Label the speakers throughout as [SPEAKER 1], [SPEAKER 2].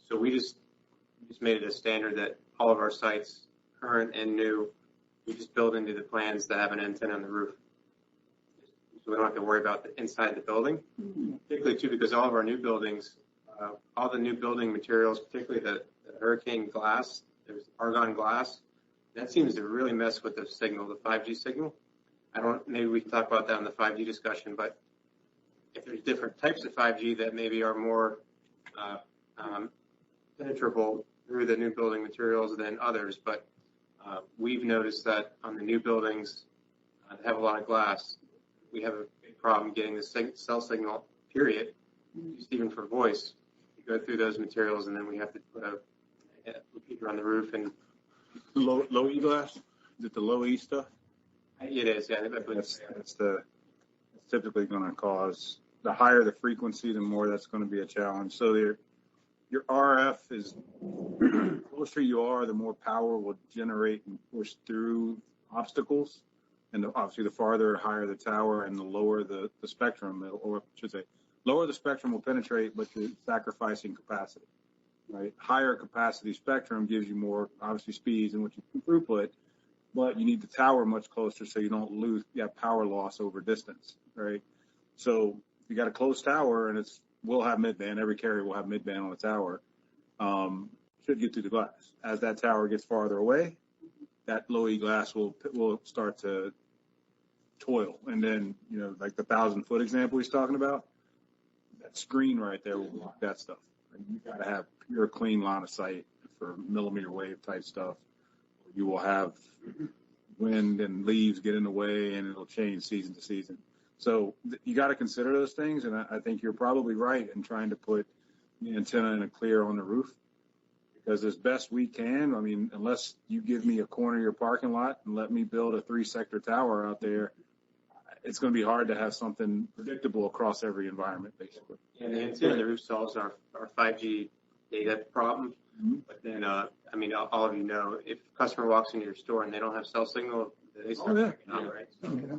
[SPEAKER 1] So we just made it a standard that all of our sites, current and new, we just build into the plans to have an antenna on the roof. So we don't have to worry about the inside the building, particularly too because all of our new buildings, all the new building materials, particularly the hurricane glass, there's argon glass, that seems to really mess with the signal, the 5G signal. Maybe we can talk about that in the 5G discussion, but if there's different types of 5G that maybe are more penetrable through the new building materials than others, but we've noticed that on the new buildings that have a lot of glass, we have a big problem getting the cell signal, period, just even for voice. We go through those materials, and then we have to put a repeater on the roof. And
[SPEAKER 2] low E glass? Is it the low E stuff?
[SPEAKER 1] It is, yeah.
[SPEAKER 2] That's typically going to cause, the higher the frequency, the more that's going to be a challenge. So your RF is, the closer you are, the more power will generate and push through obstacles. And obviously, the farther, higher the tower, and the lower the spectrum, or I should say, lower the spectrum will penetrate, but you're sacrificing capacity, right? Higher capacity spectrum gives you more, obviously, speeds and what you can throughput, but you need the tower much closer so you don't lose, you have power loss over distance, right? So if you got a close tower, and we'll have midband, every carrier will have midband on the tower, should get through the glass. As that tower gets farther away, that low E glass will start to toil. And then, like the 1,000-foot example he's talking about, that screen right there will block that stuff. And you got to have pure clean line of sight for millimeter wave type stuff. You will have wind and leaves get in the way, and it'll change season to season. So you got to consider those things, and I think you're probably right in trying to put the antenna in a clear on the roof, because as best we can, I mean, unless you give me a corner of your parking lot and let me build a 3-sector tower out there, it's going to be hard to have something predictable across every environment, basically.
[SPEAKER 1] And the antenna on the roof solves our 5G data problem. Mm-hmm. But then, all of you know, if a customer walks into your store and they don't have cell signal, they start freaking out, right?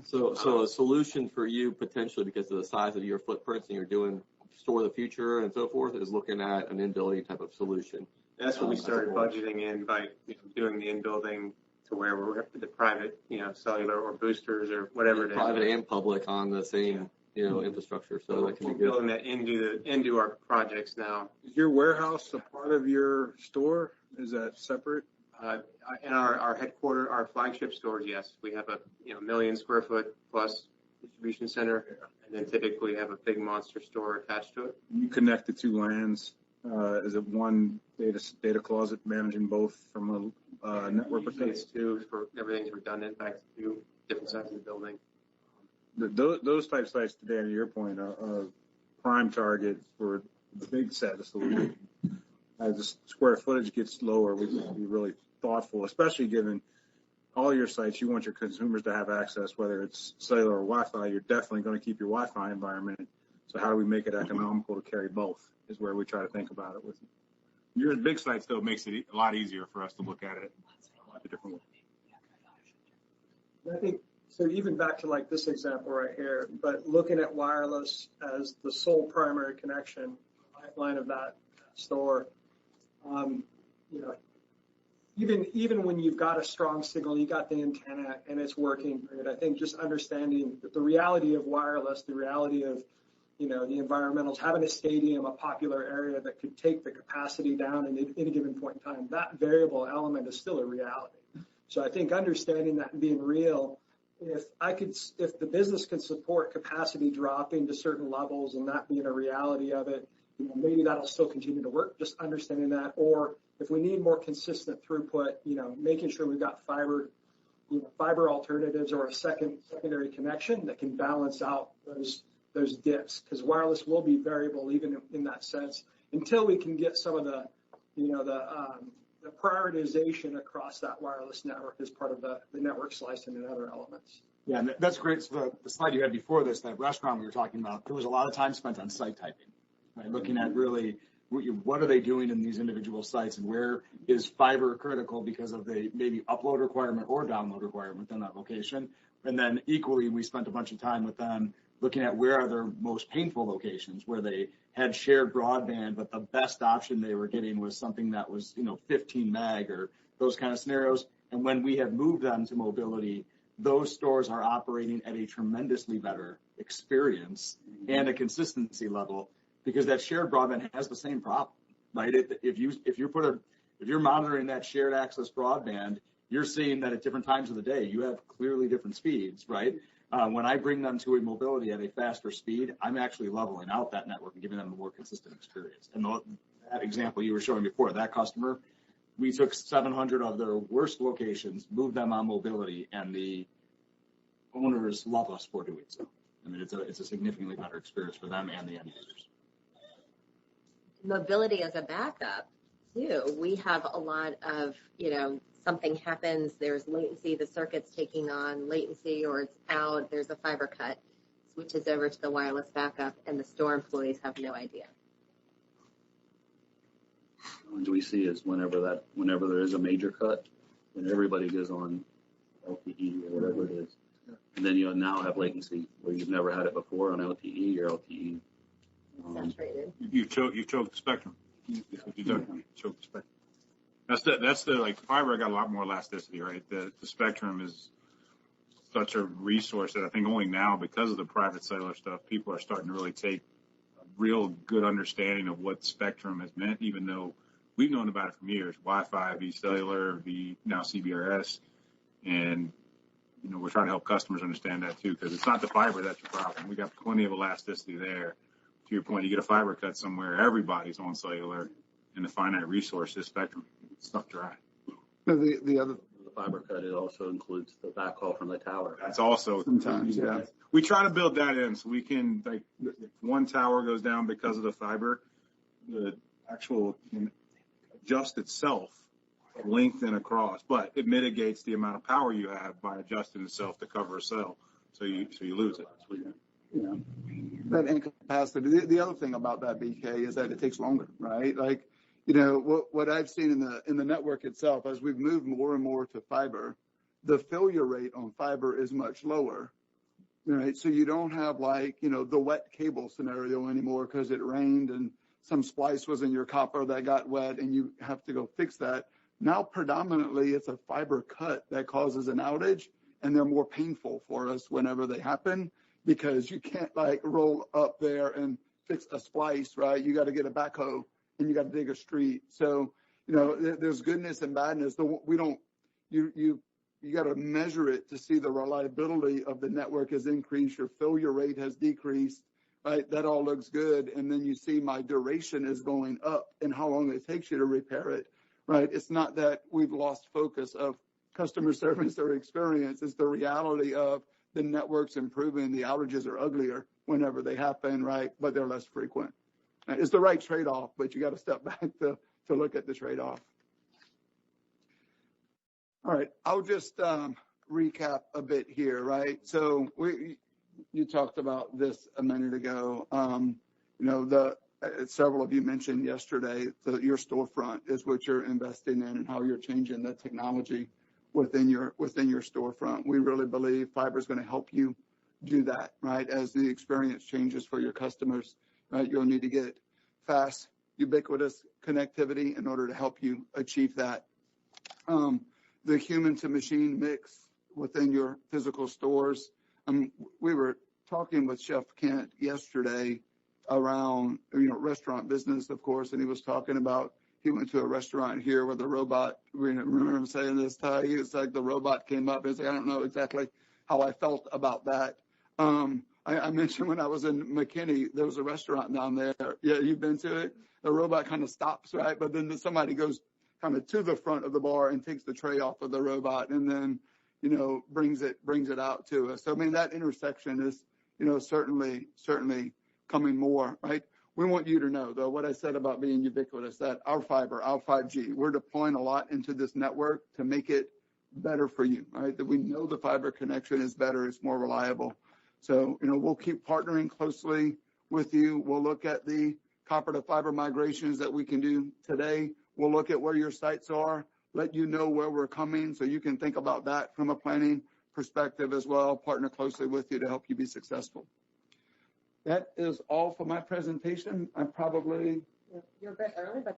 [SPEAKER 3] So a solution for you potentially, because of the size of your footprints and you're doing store of the future and so forth, is looking at an in-building type of solution.
[SPEAKER 1] That's what we started budgeting in by doing the in-building to where we're the private, cellular or boosters or whatever it is.
[SPEAKER 3] Private and public on the same, infrastructure. So that can be good.
[SPEAKER 1] Building that into our projects now.
[SPEAKER 2] Is your warehouse a part of your store? Is that separate?
[SPEAKER 1] In our headquarters, our flagship stores, yes, we have a 1 million square foot plus distribution center, and then typically have a big monster store attached to it.
[SPEAKER 2] You connect the two LANs. Is it one data closet managing both from a network perspective?
[SPEAKER 1] It's two, for everything's redundant back to two different sides of the building.
[SPEAKER 2] Those type sites, to Dan, to your point, are prime target for the big set of solutions. As the square footage gets lower, we have to be really thoughtful, especially given all your sites. You want your consumers to have access, whether it's cellular or Wi-Fi. You're definitely going to keep your Wi-Fi environment. So how do we make it economical to carry both is where we try to think about it with you. Your big sites, though, makes it a lot easier for us to look at it a different way.
[SPEAKER 4] I think, so even back to like this example right here, but looking at wireless as the sole primary connection, lifeline of that store, even when you've got a strong signal, you got the antenna and it's working great. I think just understanding that the reality of wireless, the reality of the environmentals, having a stadium, a popular area that could take the capacity down at any given point in time, that variable element is still a reality. So I think understanding that and being real, if the business can support capacity dropping to certain levels and that being a reality of it, maybe that'll still continue to work, just understanding that. Or if we need more consistent throughput, making sure we've got fiber alternatives or a secondary connection that can balance out those dips, because wireless will be variable even in that sense until we can get some of the prioritization across that wireless network as part of the network slicing and other elements.
[SPEAKER 5] Yeah, and that's great. So the slide you had before this, that restaurant we were talking about, there was a lot of time spent on site typing, right? Looking at really what are they doing in these individual sites and where is fiber critical because of the maybe upload requirement or download requirement in that location. And then equally, we spent a bunch of time with them looking at where are their most painful locations, where they had shared broadband, but the best option they were getting was something that was, 15 meg or those kind of scenarios. And when we have moved them to mobility, those stores are operating at a tremendously better experience and a consistency level, because that shared broadband has the same problem, right? If you're monitoring that shared access broadband, you're seeing that at different times of the day, you have clearly different speeds, right? When I bring them to a mobility at a faster speed, I'm actually leveling out that network and giving them a more consistent experience. And that example you were showing before, that customer, we took 700 of their worst locations, moved them on mobility, and the owners love us for doing so. I mean, it's a significantly better experience for them and the end users.
[SPEAKER 6] Mobility as a backup, too. We have a lot of, something happens, there's latency, the circuit's taking on latency or it's out, there's a fiber cut, switches over to the wireless backup, and the store employees have no idea.
[SPEAKER 7] What we see is whenever there is a major cut, when everybody goes on LTE or whatever it is, and then you now have latency where you've never had it before on LTE or LTE.
[SPEAKER 6] Saturated.
[SPEAKER 2] You choke the spectrum. You choke the spectrum. That's the fiber got a lot more elasticity, right? The spectrum is such a resource that I think only now, because of the private cellular stuff, people are starting to really take a real good understanding of what spectrum has meant, even though we've known about it for years. Wi-Fi, cellular, now CBRS, and we're trying to help customers understand that too, because it's not the fiber that's your problem. We got plenty of elasticity there. To your point, you get a fiber cut somewhere, everybody's on cellular, and the finite resource is spectrum. It's stuck dry.
[SPEAKER 7] The fiber cut, it also includes the backhaul from the tower.
[SPEAKER 2] That's also
[SPEAKER 8] sometimes, yeah.
[SPEAKER 2] We try to build that in so we can, if one tower goes down because of the fiber, the actual adjust itself lengthen across, but it mitigates the amount of power you have by adjusting itself to cover a cell, so you lose it.
[SPEAKER 8] Yeah, that incapacity. The other thing about that, BK, is that it takes longer, right? What I've seen in the network itself, as we've moved more and more to fiber, the failure rate on fiber is much lower, right? So you don't have the wet cable scenario anymore because it rained and some splice was in your copper that got wet and you have to go fix that. Now, predominantly, it's a fiber cut that causes an outage, and they're more painful for us whenever they happen, because you can't roll up there and fix a splice, right? You got to get a backhoe and you got to dig a street. So, there's goodness and badness. You got to measure it to see the reliability of the network has increased, your failure rate has decreased, right? That all looks good. And then you see my duration is going up and how long it takes you to repair it, right? It's not that we've lost focus of customer service or experience. It's the reality of the network's improving. The outages are uglier whenever they happen, right? But they're less frequent. It's the right trade-off, but you got to step back to look at the trade-off. All right, I'll just recap a bit here, right? So you talked about this a minute ago. Several of you mentioned yesterday that your storefront is what you're investing in and how you're changing the technology within your storefront. We really believe fiber is going to help you do that, right? As the experience changes for your customers, right? You'll need to get fast, ubiquitous connectivity in order to help you achieve that. The human to machine mix within your physical stores. We were talking with Chef Kent yesterday around, restaurant business, of course, and he was talking about, he went to a restaurant here where the robot, remember him saying this, Ty? It's like the robot came up and said, I don't know exactly how I felt about that. I mentioned when I was in McKinney, there was a restaurant down there. Yeah, you've been to it? The robot kind of stops, right? But then somebody goes kind of to the front of the bar and takes the tray off of the robot and then, brings it out to us. So, I mean, that intersection is, certainly coming more, right? We want you to know, though, what I said about being ubiquitous, that our fiber, our 5G, we're deploying a lot into this network to make it better for you, right? That we know the fiber connection is better, it's more reliable. So, we'll keep partnering closely with you. We'll look at the copper to fiber migrations that we can do today. We'll look at where your sites are, let you know where we're coming so you can think about that from a planning perspective as well, partner closely with you to help you be successful. That is all for my presentation. I'm probably
[SPEAKER 6] You're a bit early, but